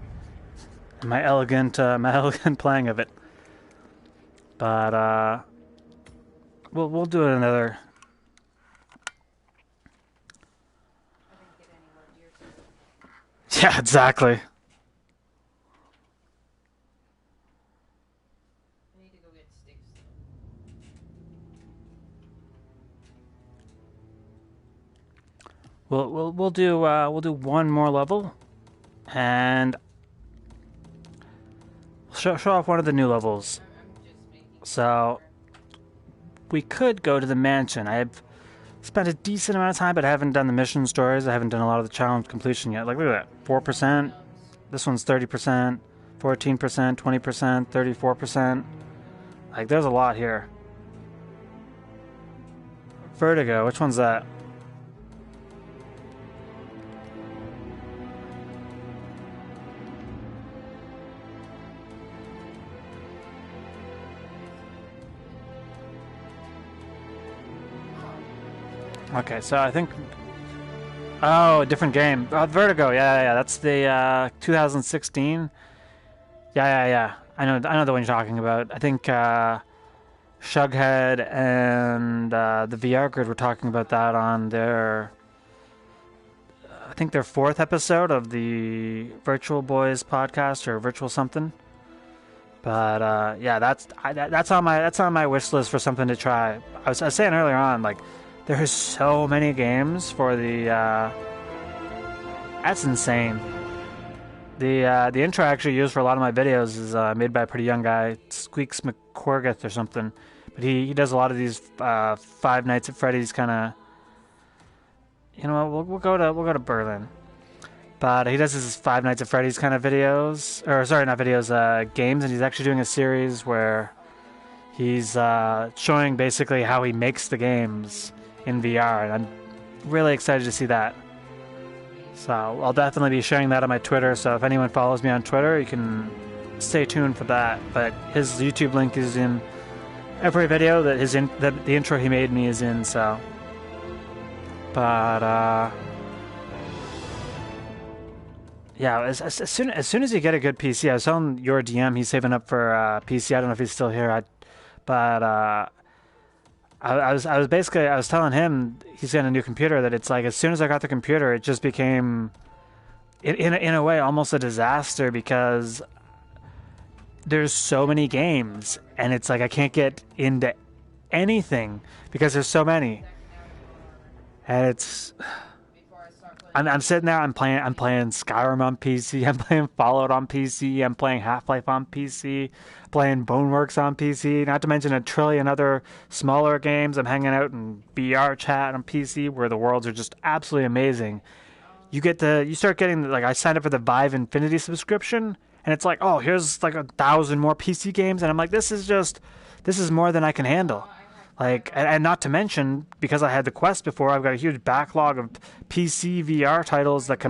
[SPEAKER 1] My elegant playing of it. But we'll do it another. Yeah, exactly. We'll do one more level, and show off one of the new levels. So we could go to the mansion. I've spent a decent amount of time, but I haven't done the mission stories. I haven't done a lot of the challenge completion yet. Like, look at that, 4%. This one's 30%, 14%, 20%, 34%. Like, there's a lot here. Vertigo, which one's that? Okay, so I think... Oh, a different game. Oh, Vertigo, yeah. That's the 2016. Yeah. I know the one you're talking about. I think Shughead and the VR Grid were talking about that on their... I think their 4th episode of the Virtual Boys podcast, or Virtual something. But yeah, that's on my wish list for something to try. I was saying earlier on, like, there's so many games for the... That's insane. The intro I actually used for a lot of my videos is made by a pretty young guy, Squeaks McCorgeth or something. But he does a lot of these Five Nights at Freddy's kind of... You know what? We'll go to Berlin. But he does his Five Nights at Freddy's kind of videos, or sorry, not videos, games, and he's actually doing a series where he's showing basically how he makes the games in VR, and I'm really excited to see that. So I'll definitely be sharing that on my Twitter, so if anyone follows me on Twitter, you can stay tuned for that. But his YouTube link is in every video that the intro he made me is in, so. But yeah, as soon as you get a good PC, I was telling your DM he's saving up for PC. I don't know if he's still here, I was telling him he's getting a new computer, that it's like as soon as I got the computer, it just became in a way almost a disaster, because there's so many games and it's like I can't get into anything because there's so many, and it's I'm sitting there, I'm playing Skyrim on PC, I'm playing Fallout on PC, I'm playing Half-Life on PC, playing Boneworks on PC, not to mention a trillion other smaller games. I'm hanging out in BR chat on PC where the worlds are just absolutely amazing. You start getting, like, I signed up for the Vive Infinity subscription, and it's like, oh, here's like 1,000 more PC games, and I'm like, this is more than I can handle. Like, and not to mention, because I had the Quest before, I've got a huge backlog of PC VR titles that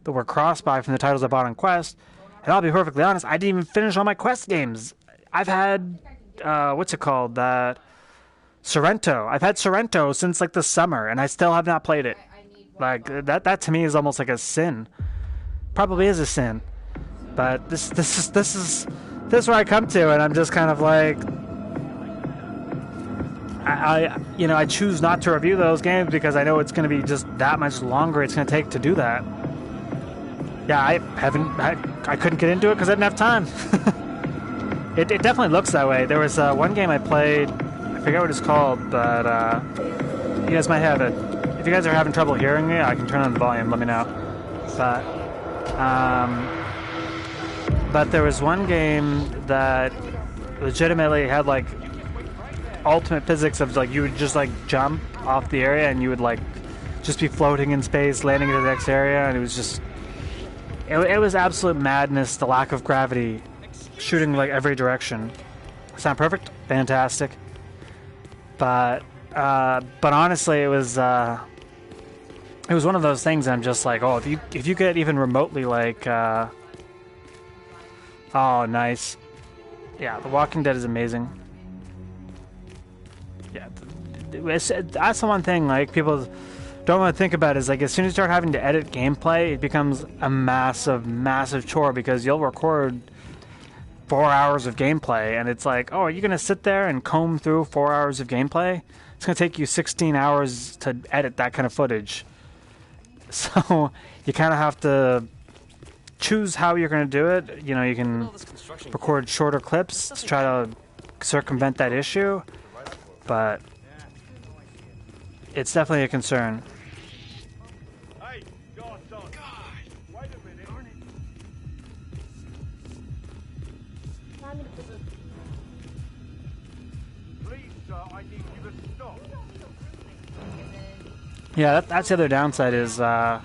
[SPEAKER 1] were cross-buy from the titles I bought on Quest. And I'll be perfectly honest, I didn't even finish all my Quest games. I've had, what's it called? Sorrento. I've had Sorrento since like the summer, and I still have not played it. Like, that to me is almost like a sin. Probably is a sin. But this is where I come to, and I'm just kind of like... I choose not to review those games because I know it's going to be just that much longer it's going to take to do that. Yeah, I couldn't get into it because I didn't have time. It definitely looks that way. There was one game I played, I forget what it's called, but you guys might have it. If you guys are having trouble hearing me, I can turn on the volume, let me know. But there was one game that legitimately had like ultimate physics of like you would just like jump off the area and you would like just be floating in space, landing into the next area, and it was just it was absolute madness, the lack of gravity, shooting like every direction. It's not perfect, fantastic. But honestly, it was one of those things. I'm just like, oh, if you get even remotely like, oh, nice. Yeah, The Walking Dead is amazing. Yeah, that's the one thing like people don't want to think about is like as soon as you start having to edit gameplay, it becomes a massive chore because you'll record 4 hours of gameplay and it's like, oh, are you going to sit there and comb through 4 hours of gameplay? It's going to take you 16 hours to edit that kind of footage. So you kind of have to choose how you're going to do it. You know, you can record shorter clips to try to circumvent that issue, but it's definitely a concern. Yeah, that's the other downside is my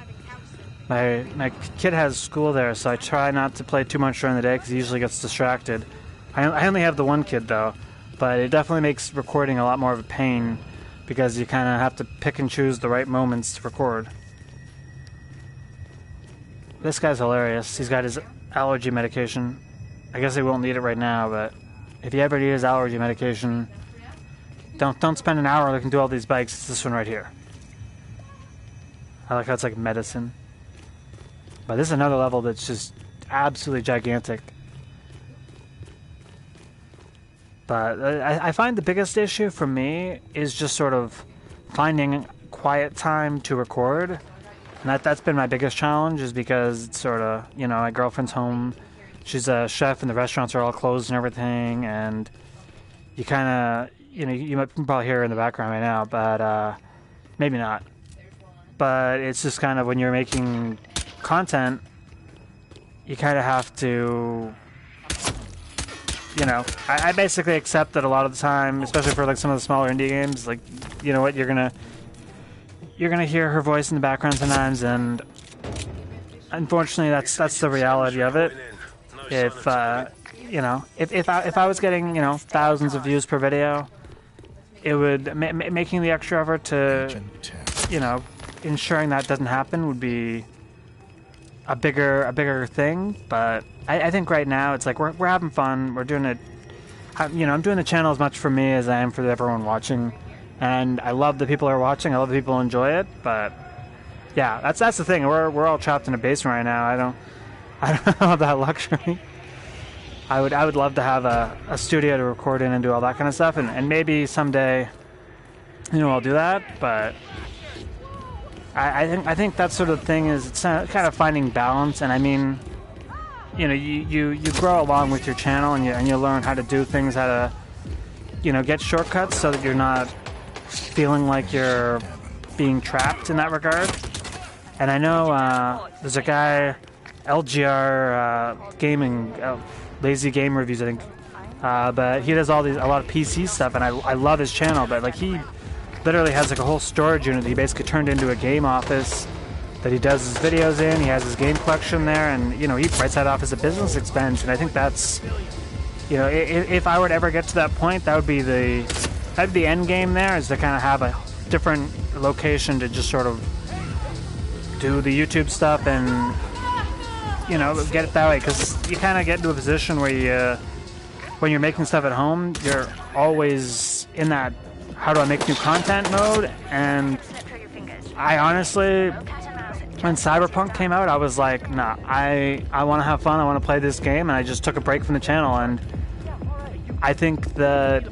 [SPEAKER 1] kid has school there, so I try not to play too much during the day because he usually gets distracted. I only have the one kid though, but it definitely makes recording a lot more of a pain because you kind of have to pick and choose the right moments to record. This guy's hilarious. He's got his allergy medication. I guess he won't need it right now, but if he ever needs his allergy medication, don't spend an hour looking through all these bikes. It's this one right here. I like how it's like medicine. But this is another level that's just absolutely gigantic. But I find the biggest issue for me is just sort of finding quiet time to record. And that's been my biggest challenge is because it's sort of, you know, my girlfriend's home. She's a chef and the restaurants are all closed and everything. And you kind of, you know, you might probably hear her in the background right now, but maybe not. But it's just kind of when you're making content, you kind of have to, you know, I basically accept that a lot of the time, especially for like some of the smaller indie games, like, you know what, you're gonna hear her voice in the background sometimes, and unfortunately that's the reality of it. If you know, if I was getting, you know, thousands of views per video, it would making the extra effort to, you know, ensuring that doesn't happen would be a bigger thing. But I think right now it's like we're having fun. We're doing it. You know, I'm doing the channel as much for me as I am for everyone watching, and I love the people who are watching. I love the people who enjoy it. But yeah, that's the thing. We're all trapped in a basement right now. I don't have that luxury. I would love to have a studio to record in and do all that kind of stuff, and maybe someday, you know, I'll do that. But I think that sort of thing is it's kind of finding balance. And I mean, you know, you grow along with your channel, and you learn how to do things, how to, you know, get shortcuts so that you're not feeling like you're being trapped in that regard. And I know there's a guy, LGR Gaming, Lazy Game Reviews, I think, but he does a lot of PC stuff, and I love his channel. But like he literally has like a whole storage unit that he basically turned into a game office that he does his videos in. He has his game collection there, and you know, he writes that off as a business expense. And I think that's, you know, if I were to ever get to that point, that'd be the end game there, is to kind of have a different location to just sort of do the YouTube stuff and, you know, get it that way. Because you kind of get into a position where when you're making stuff at home, you're always in that how do I make new content mode. And I honestly, when Cyberpunk came out, I was like, nah, I want to have fun, I want to play this game, and I just took a break from the channel. And I think that,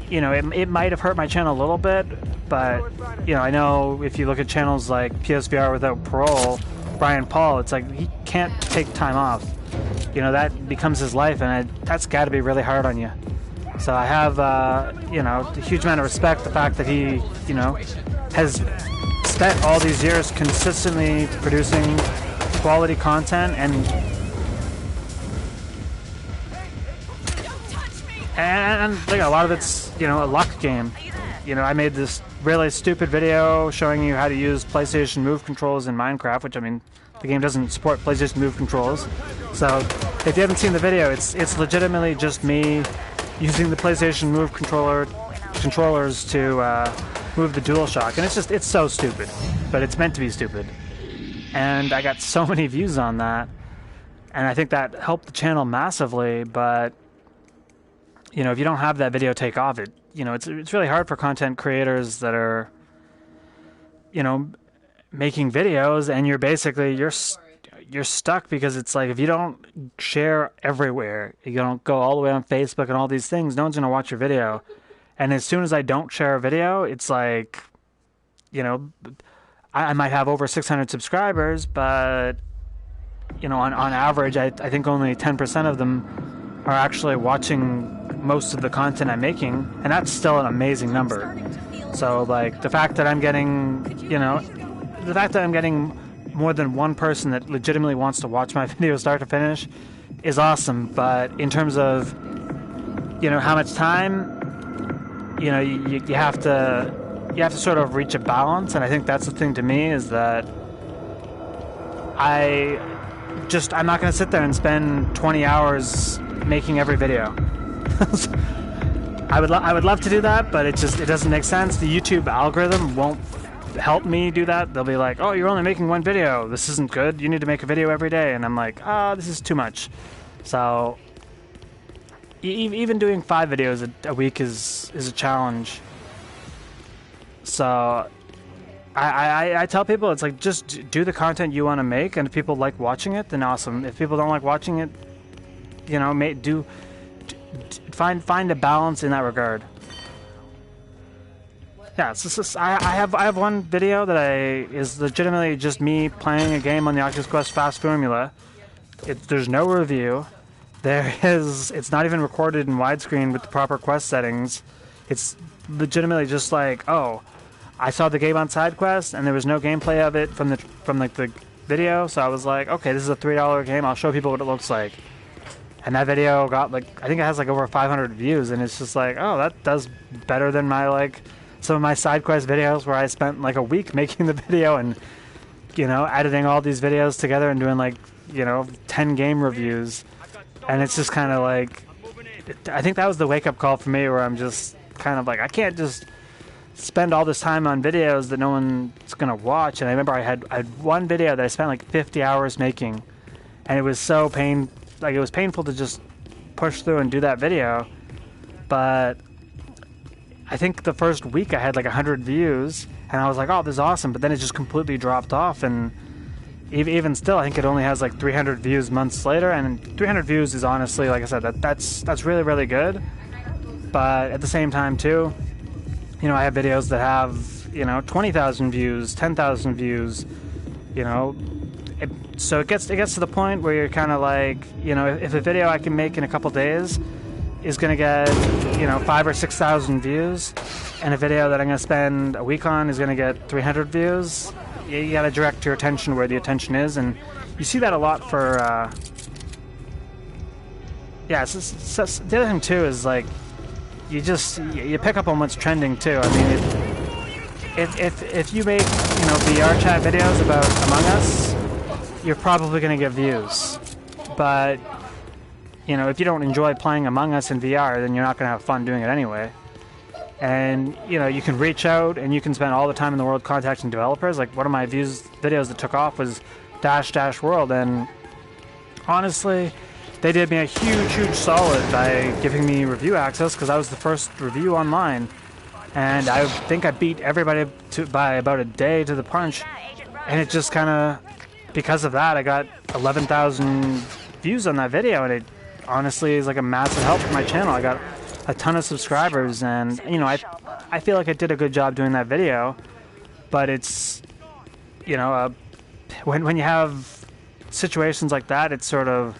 [SPEAKER 1] you know, it might have hurt my channel a little bit, but, you know, I know if you look at channels like PSVR Without Parole, Brian Paul, it's like he can't take time off. You know, that becomes his life, and that's got to be really hard on you. So I have, you know, a huge amount of respect the fact that he, you know, has spent all these years consistently producing quality content, and like a lot of it's, you know, a luck game. You know, I made this really stupid video showing you how to use PlayStation Move controls in Minecraft, which, I mean, the game doesn't support PlayStation Move controls. So if you haven't seen the video, it's legitimately just me using the PlayStation Move controllers to move the DualShock, and it's so stupid, but it's meant to be stupid. And I got so many views on that, and I think that helped the channel massively. But you know, if you don't have that video take off, it's really hard for content creators that are, you know, making videos, and you're stuck, because it's like, if you don't share everywhere, you don't go all the way on Facebook and all these things, no one's going to watch your video. And as soon as I don't share a video, it's like, you know, I might have over 600 subscribers, but, you know, on average, I think only 10% of them are actually watching most of the content I'm making, and that's still an amazing number. So, like, the fact that I'm getting more than one person that legitimately wants to watch my video start to finish is awesome. But in terms of, you know, how much time, you know, you have to sort of reach a balance. And I think that's the thing to me, is that I'm not going to sit there and spend 20 hours making every video. I would love to do that, but it doesn't make sense. The YouTube algorithm won't help me do that. They'll be like, oh, you're only making one video, this isn't good, you need to make a video every day. And I'm like, this is too much. So even doing 5 videos a week is a challenge. So I tell people, it's like, just do the content you want to make, and if people like watching it, then awesome. If people don't like watching it, you know, find a balance in that regard. Yeah, I have one video that is legitimately just me playing a game on the Oculus Quest Fast Formula. There's no review. It's not even recorded in widescreen with the proper Quest settings. It's legitimately just like, oh, I saw the game on SideQuest and there was no gameplay of it from the video, so I was like, okay, this is a $3 game. I'll show people what it looks like. And that video got, like, I think it has like over 500 views, and it's just like, oh, that does better than some of my SideQuest videos where I spent like a week making the video and, you know, editing all these videos together and doing, like, you know, 10 game reviews. And it's just kind of like, I think that was the wake-up call for me, where I'm just kind of like, I can't just spend all this time on videos that no one's going to watch. And I remember I had one video that I spent like 50 hours making, and it was so it was painful to just push through and do that video. But I think the first week I had like 100 views, and I was like, oh, this is awesome. But then it just completely dropped off, and even still, I think it only has like 300 views months later. And 300 views is honestly, like I said, that's really, really good. But at the same time too, you know, I have videos that have, you know, 20,000 views, 10,000 views, you know. So it gets to the point where you're kind of like, you know, if a video I can make in a couple days is going to get, you know, 5,000 or 6,000 views, and a video that I'm going to spend a week on is going to get 300 views, you got to direct your attention where the attention is. And you see that a lot for, yeah, the other thing too is, like, you pick up on what's trending too. I mean, if you make, you know, VR chat videos about Among Us, you're probably going to get views. But, you know, if you don't enjoy playing Among Us in VR, then you're not going to have fun doing it anyway. And, you know, you can reach out and you can spend all the time in the world contacting developers. Like, one of my videos that took off was Dash Dash World, and honestly, they did me a huge solid by giving me review access, because I was the first review online. And I think I beat everybody by about a day to the punch. And it just kind of, because of that, I got 11,000 views on that video, and it honestly is like a massive help for my channel. I got a ton of subscribers, and, you know, I feel like I did a good job doing that video. But it's, you know, when you have situations like that, it's sort of,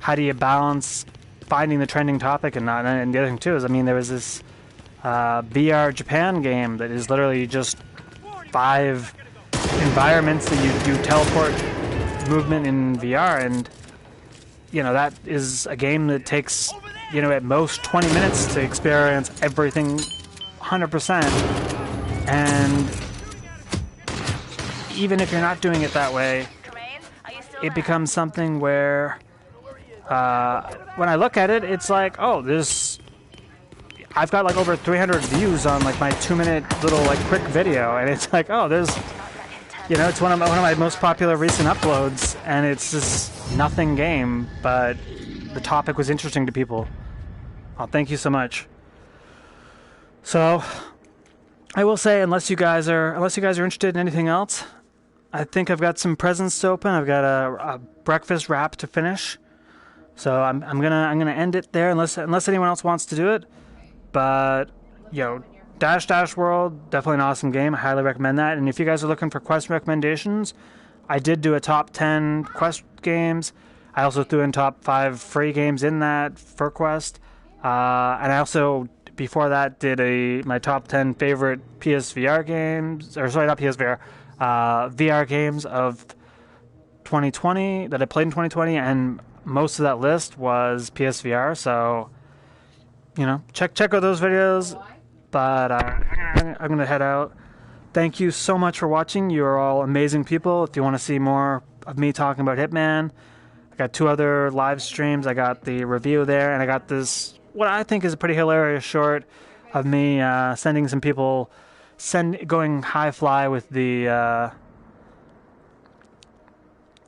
[SPEAKER 1] how do you balance finding the trending topic and not? And the other thing too is, I mean, there was this VR Japan game that is literally just 5 environments that you do teleport movement in VR, and, you know, that is a game that takes, you know, at most 20 minutes to experience everything 100%. And even if you're not doing it that way, it becomes something where when I look at it, it's like, oh, there's I've got like over 300 views on like my 2-minute little like quick video, and it's like, oh, there's, you know, it's one of my most popular recent uploads, and it's this nothing game, but the topic was interesting to people. Oh, thank you so much. So, I will say, unless you guys are interested in anything else, I think I've got some presents to open. I've got a breakfast wrap to finish. So I'm gonna end it there unless anyone else wants to do it. But Dash World, definitely an awesome game. I highly recommend that. And if you guys are looking for Quest recommendations, I did do a top 10 Quest games. I also threw in top 5 free games in that for Quest. And I also, before that, did my top 10 favorite PSVR games, or sorry, not PSVR, VR games of 2020 that I played in 2020, and most of that list was PSVR. So, check out those videos. But I'm gonna head out. Thank you so much for watching. You are all amazing people. If you want to see more of me talking about Hitman, I got 2 other live streams. I got the review there, and I got this, what I think is a pretty hilarious short of me sending some people going high fly with the I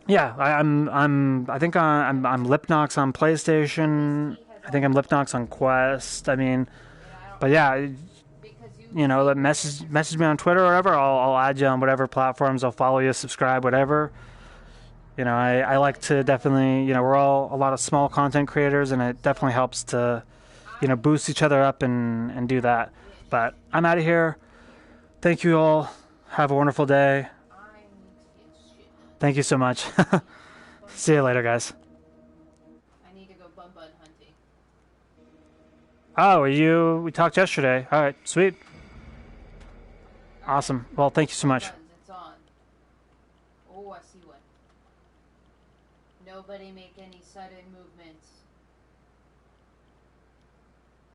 [SPEAKER 1] think I'm Lipnox on PlayStation. I think I'm Lipnox on Quest. I mean, but yeah, message me on Twitter or whatever. I'll add you on whatever platforms. I'll follow you, subscribe, whatever. I like to definitely, we're all a lot of small content creators, and it definitely helps to, boost each other up and do that. But I'm out of here. Thank you all. Have a wonderful day. Thank you so much. See you later, guys.
[SPEAKER 4] I need to go bum bud hunting.
[SPEAKER 1] Oh, we talked yesterday. All right, sweet. Awesome. Well, thank you so much.
[SPEAKER 4] It's on. Oh, I see one. Nobody make any sudden movements.